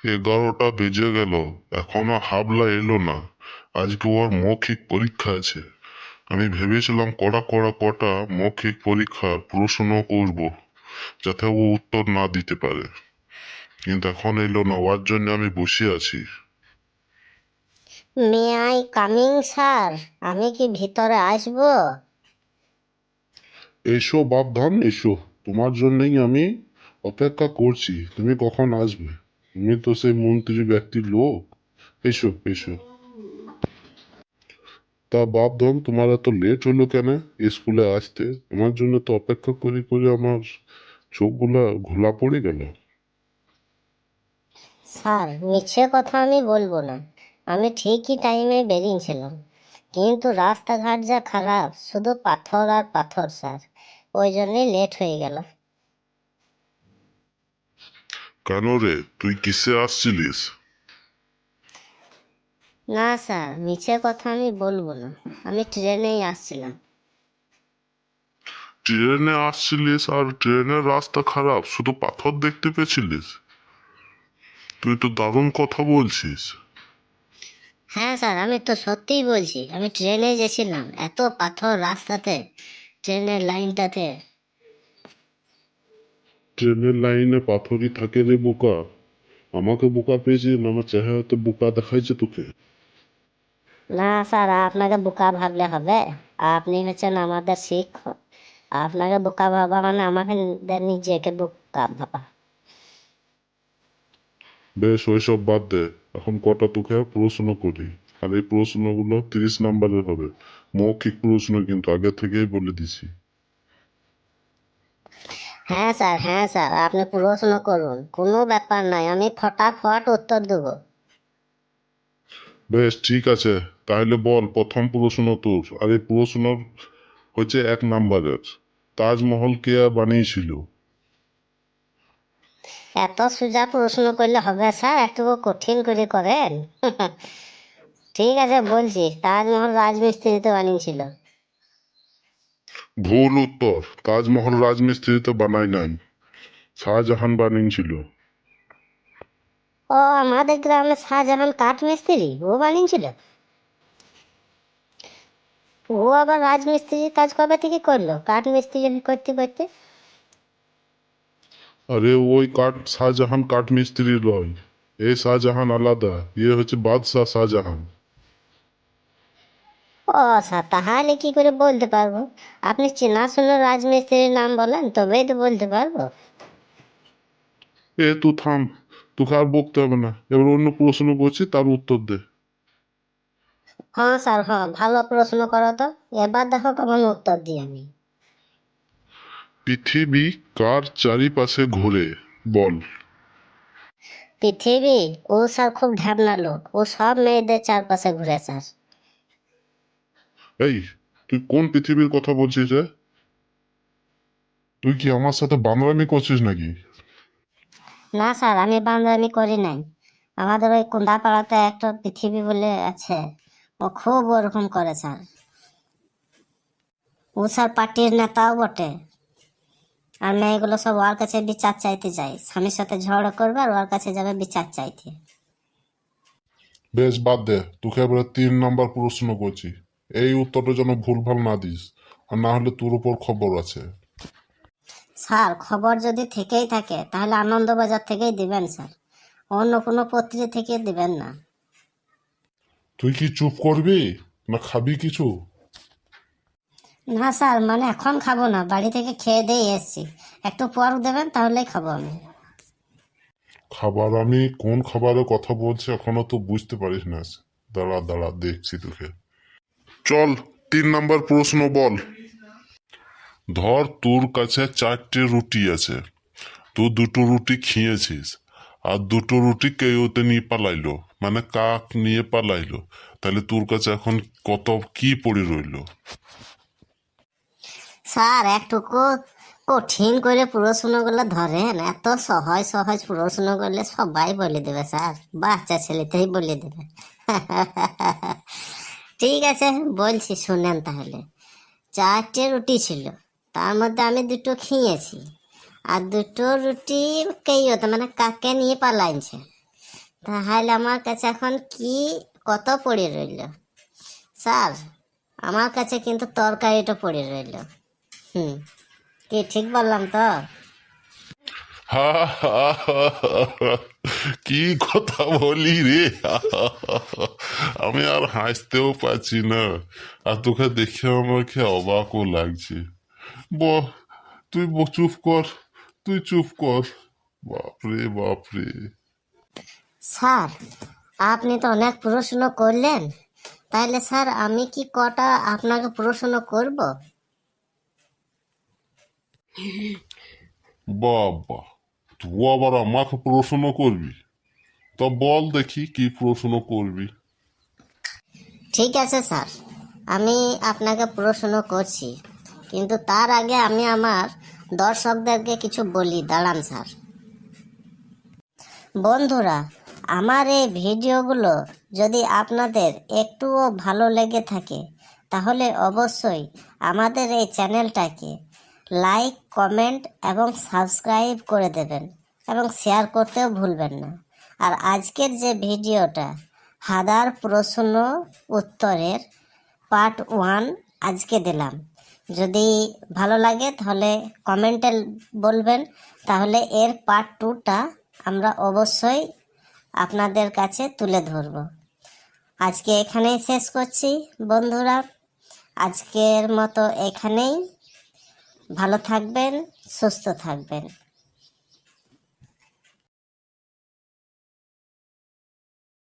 11টা বেজে গেল, এখনো হাবলা এলো না। আজকে ওর মৌখিক পরীক্ষা আছে। আমি ভেবেছিলাম কটা মৌখিক পরীক্ষার প্রশ্ন করব, যাতে ও উত্তর না দিতে পারে, কিন্তু এখন এলো না। ওর জন্য আমি বসে আছি। May I coming sir? আমি কি ভিতরে আসবো? এসো বাপধান, এসো। তোমার জন্যই আমি অপেক্ষা করছি। তুমি কখন আসবে? তুমি তো সেই মন্ত্রী ব্যক্তির লোক। এসো এসো। তা বাপধন, তোমার এত লেট হলো কেন স্কুলে আসতে? আমার জন্য তো অপেক্ষা করে করে আমার চোখগুলা ঘোলা পড়ে গেল। স্যার, মিছে কথা আমি বলবো না। আমি ঠিকই টাইমে বেরিয়েছিলাম, কিন্তু রাস্তাঘাট যা খারাপ, শুধু পাথর আর পাথর স্যার। ওই জন্যই লেট হয়ে গেল। কেন রে, তুই কিসে আসছিলিস? না স্যার, মিছে কথা আমি বলবো না। আমি ট্রেনেই আসছিলাম। ট্রেনে আসছিলিস আর ট্রেনের রাস্তা খারাপ, শুধু পাথর দেখতে পেয়েছিলিস? তুই তো দারুণ কথা বলছিস। হ্যাঁ স্যার, আমি তো সত্যিই বলছি। আমি ট্রেনে গেছিলাম, এত পাথর রাস্তাতে, ট্রেনের লাইনটাতে। ট্রেনের লাইনে পাথরই থাকে রে বোকা। আমাকে বোকা পেয়েছিস না? আমার চেহারাতে বোকা দেখাইছে তোকে? না স্যার, আপনাকে বোকা ভাবলে হবে? আপনি হচ্ছেন আমাদের শিক্ষক। আপনাকে বোকা ভাবা মানে আমাকে নিজেকে বোকা ভাবা। বেশ, ওইসব বাদ দে। এখন কটা তোকে প্রশ্ন করি, আর এই প্রশ্নগুলো 30 নাম্বারের হবে। মৌখিক প্রশ্ন, কিন্তু আগে থেকেই বলে দিছি। হ্যাঁ স্যার, হ্যাঁ স্যার, আপনি প্রশ্ন করুন, কোনো ব্যাপার নাই, আমি ফটাফট উত্তর দেবো। বেশ ঠিক আছে, তাহলে বল প্রথম প্রশ্ন তোর। আর এই প্রশ্ন হচ্ছে 1 নাম্বারের। তাজমহল কে বানিয়েছিল? এত সোজা প্রশ্ন করলে হবে স্যার? একটু কঠিন করে করেন। ঠিক আছে, বলছি, তাজমহল রাজমিস্ত্রি তো বানিয়েছিল। ভুল উত্তর। তাজমহল রাজমিস্ত্রি তো বানায় নাই, শাহজাহান বানিয়েছিল। ও, আমাদের গ্রামে শাহজাহান কাঠমিস্ত্রি, ও বানিয়েছিল? ও আবার রাজমিস্ত্রির কাজ কবে থেকে করলো, কাঠমিস্ত্রি করতে করতে? আরে ওই শাহজাহান কাঠমিস্ত্রি লয়। এই শাহজাহান আলাদা, ইয়ে হচ্ছে বাদশাহ শাহজাহান। ও স্যার, তাহলে কি করে বলতে পারবো? আপনি চেনাশোনা রাজমিস্ত্রির নাম বলেন, তবেই তো বলতে পারবো। তুই থাম, তোকে আর বকতে হবে না। এবার অন্য প্রশ্ন করছি, তার উত্তর দে। হ্যাঁ স্যার, হ্যাঁ, ভালো প্রশ্ন করো তো। এবার দেখো কেমন উত্তর দিই আমি। পৃথিবী কার চারিপাশে ঘোরে? বল। পৃথিবী? ও স্যার খুব ঢ্যাবনা লোক, ও সব মেয়েদের চারপাশে ঘুরে স্যার। এই, তুই কোন পৃথিবীর কথা বলছিস রে? তুই কি আমার সাথে বান্দরামি করছিস নাকি? না স্যার, আমি বান্দরামি করি নাই। আমাদের ওই কুন্দাপাড়াতে একটা পৃথিবী বলে আছে, ও খুব ওরকম করে স্যার। ও স্যার পার্টির নেতাও বটে। আর মেয়েগুলো সব ওর কাছে বিচার চাইতে যায়, স্বামীর সাথে ঝগড়া করবে আর ওর কাছে যাবে বিচার চাইতে। বেশ, বাদ দে। তোকে এবারে 3 নাম্বার প্রশ্ন করছি। এই উত্তরটা যেন ভুলভাল না দিস, আর না হলে তোর উপর খবর আছে। স্যার, খবর যদি থেকেই থাকে তাহলে আনন্দবাজার থেকেই দিবেন স্যার, অন্য কোনো পত্রিকা থেকে দিবেন না। তুই কি চুপ করবি, না খাবি কিছু? না স্যার, মানে এখন খাবো না, বাড়ি থেকে খেয়ে দিয়ে এসছি। একটু পর দেবেন, তাহলেই খাবো আমি। খাবার? আমি কোন খাবারের কথা বলছি এখনো তো বুঝতে পারিস না? দাঁড়া দাঁড়া, দেখছি তোকে। চল, 3 নাম্বার প্রশ্ন বল। ধর তোর কাছে 4টে রুটি আছে। তুই 2টো রুটি খেয়েছিস, আর 2টো রুটি কেউতে নিয়ে পালাইলো, মানে কাক নিয়ে পালাইলো। তাহলে তোর কাছে এখন কত কি পড়ে রইলো? স্যার, একটুকু কঠিন করে প্রশ্নগুলো ধরেন, এত সহজ সহজ প্রশ্ন করলে সবাই বলে দেবে স্যার, বাচ্চা ছেলেতেই বলে দেবে। ঠিক আছে, বলছি শুনেন তাহলে। 4টে রুটি ছিল, তার মধ্যে আমি 2টো খেয়েছি, আর 2টো রুটি কেই হতো মানে কাকে নিয়ে পালাইছে। তাহলে আমার কাছে এখন কি কত পড়ে রইল? স্যার, আমার কাছে কিন্তু তরকারিটা পড়ে রইল। হুম, কি ঠিক বললাম তো? হা হা হা হা। কি কথা বলি রে! আমি আর হাসতেও পারছি না, আর তোকে দেখে আমাকে অবাকও লাগছে। চুপ কর, তুই চুপ কর। বাপরে বাপরে! স্যার, আপনি তো অনেক প্রশ্ন করলেন, তাইলে স্যার আমি কি কটা আপনাকে প্রশ্ন করব? বাবা, তুই আবার আমাকে প্রশ্ন করবি? তা বল দেখি কি প্রশ্ন করবি। ঠিক আছে স্যার, আমি আপনাকে প্রশ্ন করছি, কিন্তু তার আগে আমি আমার দর্শকদেরকে কিছু বলি, দাঁড়ান স্যার। বন্ধুরা, আমার এই ভিডিওগুলো যদি আপনাদের একটুও ভালো লেগে থাকে, তাহলে অবশ্যই আমাদের এই চ্যানেলটাকে লাইক, কমেন্ট এবং সাবস্ক্রাইব করে দেবেন, এবং শেয়ার করতেও ভুলবেন না। আর আজকের যে ভিডিওটা, হাজার প্রশ্ন উত্তরের পার্ট 1 আজকে দিলাম, যদি ভালো লাগে তাহলে কমেন্টে বলবেন, তাহলে এর পার্ট 2টা আমরা অবশ্যই আপনাদের কাছে তুলে ধরব। আজকে এখানেই শেষ করছি বন্ধুরা, আজকের মতো এখানেই। ভালো থাকবেন, সুস্থ থাকবেন।